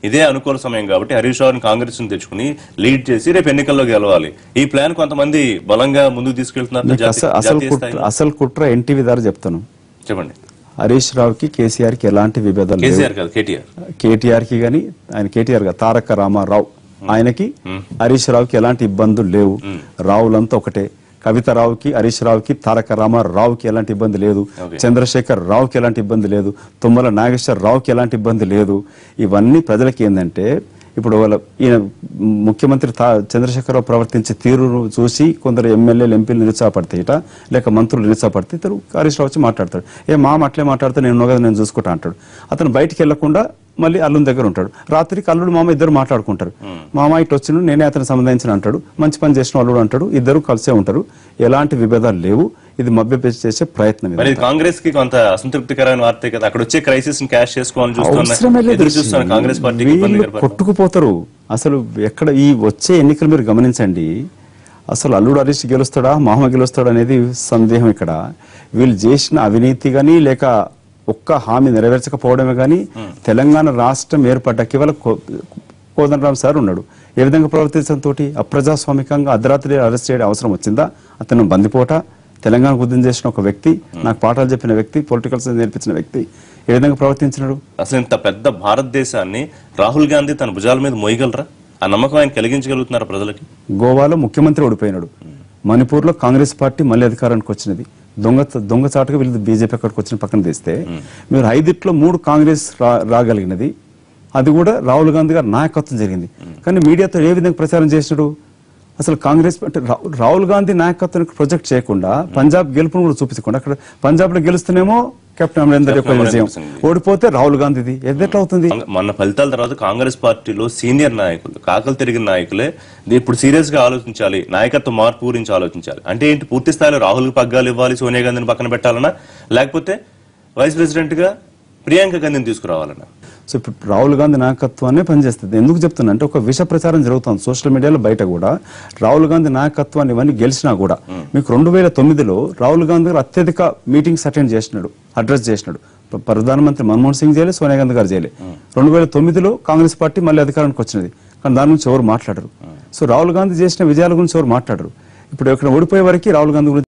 ఇదే అనుకూల సమయం కాబట్టి హరీష్ రావుని కాంగ్రెస్ ని తెచ్చుకుని లీడ్ చేసి రేపు ఎన్నికల్లో గెలవాలి. ఈ ప్లాన్ కొంతమంది బలంగా ముందుకు తీసుకెళ్తున్నారు. అసలు కుట్ర ఎన్టీవీ ద్వారా చెప్తాను, చెప్పండి. హరీష్ రావుకి కేసీఆర్ కి ఎలాంటి విభేదాలు, కేటీఆర్ కి గానీ, ఆయన కేటీఆర్ గా తారక రామారావు ఆయనకి హరీష్ రావుకి ఎలాంటి ఇబ్బందులు లేవు. రావులంతా ఒకటే. కవితారావుకి, హరీష్ రావుకి, తారక రామారావుకి ఎలాంటి ఇబ్బంది లేదు. చంద్రశేఖర్ రావుకి ఎలాంటి ఇబ్బంది లేదు. తుమ్మల నాగేశ్వర రావుకి ఎలాంటి ఇబ్బంది లేదు. ఇవన్నీ ప్రజలకి ఏంటంటే, ఇప్పుడు ఈయన ముఖ్యమంత్రి చంద్రశేఖరరావు ప్రవర్తించే తీరును చూసి కొందరు ఎమ్మెల్యేలు, ఎంపీలు నిరుత్సాహపడతాయిట, లేక మంత్రులు నిరుత్సాహపడితే ఇతరు హరీష్ రావు వచ్చి మాట్లాడతాడు. అట్లే మాట్లాడితే నేను కదా నేను చూసుకుంటా అంటాడు. అతను బయటికి వెళ్లకుండా మళ్ళీ అల్లుని దగ్గర ఉంటాడు. రాత్రికి అల్లుడు మామ ఇద్దరు మాట్లాడుకుంటారు. మామ ఇటు వచ్చిన నేనే అతను సంబంధించిన అంటాడు. మంచి పని చేసిన అల్లుడు అంటాడు. ఇద్దరు కలిసే ఉంటారు. ఎలాంటి విభేదాలు లేవు. ఇది మభ్యపెట్టి చేసే ప్రయత్నం. కాంగ్రెస్ కి కొంత అసంతృప్తికరమైన వార్త కదా, అక్కడ వచ్చే క్రైసిస్ క్యాష్ చేసుకోవాలని కాంగ్రెస్ పార్టీ కొట్టుకుపోతారు. అసలు ఎక్కడ ఈ వచ్చే ఎన్నికలు మీరు గమనించండి. అసలు అల్లుడు హరీష్ గెలుస్తాడా, మామ గెలుస్తాడా అనేది సందేహం. ఇక్కడ వీళ్ళు చేసిన అవినీతి గానీ, లేక ఒక్క హామీ నెరవేర్చకపోవడమే గానీ, తెలంగాణ రాష్ట్రం ఏర్పడ్డాక ఇవాళ కోదండరాం సార్ ఉన్నాడు. ఏ విధంగా ప్రవర్తించడంతో అప్రజాస్వామికంగా అర్ధరాత్రి అరెస్ట్ చేయడం అవసరం వచ్చిందా? అతను బందిపోట తెలంగాణ ఉద్యమం చేసిన ఒక వ్యక్తి, నాకు పాఠాలు చెప్పిన వ్యక్తి, పొలిటికల్ సైన్స్ నేర్పించిన వ్యక్తి ఏ విధంగా ప్రవర్తించినాడు? అసలు ఇంత పెద్ద భారతదేశాన్ని రాహుల్ గాంధీ తన భుజాల మీద మోయగలరా? ఆ నమ్మకం ఆయన కలిగించగలుగుతున్నారు ప్రజలకి? గోవాలో ముఖ్యమంత్రి ఓడిపోయినాడు. మణిపూర్ లో కాంగ్రెస్ పార్టీ మళ్ళీ అధికారానికి వచ్చినది. దొంగచాటుగా వీళ్ళు బీజేపీ అక్కడికి వచ్చిన పక్కన తీస్తే, మీరు 5 3 కాంగ్రెస్ రాగలిగినది. అది కూడా రాహుల్ గాంధీ గారి నాయకత్వం జరిగింది. కానీ మీడియాతో ఏ విధంగా ప్రచారం చేసినాడు? అసలు కాంగ్రెస్ అంటే రాహుల్ గాంధీ నాయకత్వానికి ప్రొజెక్ట్ చేయకుండా, పంజాబ్ గెలుపును కూడా చూపించకుండా, అక్కడ పంజాబ్ లో గెలుస్తూనేమో కెప్టెన్ అమరేందర్ యొక్క విజయం, ఓడిపోతే రాహుల్ గాంధీది. ఎట్లా అవుతుంది? మొన్న ఫలితాల తర్వాత కాంగ్రెస్ పార్టీలో సీనియర్ నాయకులు, కాకలు తిరిగిన నాయకులే ఇప్పుడు సీరియస్ గా ఆలోచించాలి, నాయకత్వ మార్పు గురించి ఆలోచించాలి. అంటే ఏంటి? పూర్తి స్థాయిలో రాహుల్ కి పగ్గాలు ఇవ్వాలి, సోనియా గాంధీని పక్కన పెట్టాలన్నా, లేకపోతే వైస్ ప్రెసిడెంట్ గా ప్రియాంక గాంధీని తీసుకురావాలన్నా? సో ఇప్పుడు రాహుల్ గాంధీ నాయకత్వాన్ని పనిచేస్తుంది. ఎందుకు చెప్తున్నా అంటే, ఒక విష ప్రచారం జరుగుతుంది సోషల్ మీడియాలో, బయట కూడా. రాహుల్ గాంధీ నాయకత్వాన్ని ఇవన్నీ గెలిచినా కూడా, మీకు 2009లో రాహుల్ గాంధీ గారు అత్యధిక మీటింగ్స్ అటెండ్ చేసినాడు, అడ్రస్ చేసినాడు. ప్రధానమంత్రి మన్మోహన్ సింగ్ చేయలే, సోనియా గాంధీ గారు చేయలే. 2009లో కాంగ్రెస్ పార్టీ మళ్ళీ అధికారానికి వచ్చినది, కానీ దాని గురించి ఎవరు మాట్లాడరు. సో రాహుల్ గాంధీ చేసిన విజయాల గురించి ఎవరు మాట్లాడరు. ఇప్పుడు ఇక్కడ ఓడిపోయే వరకు రాహుల్ గాంధీ గురించి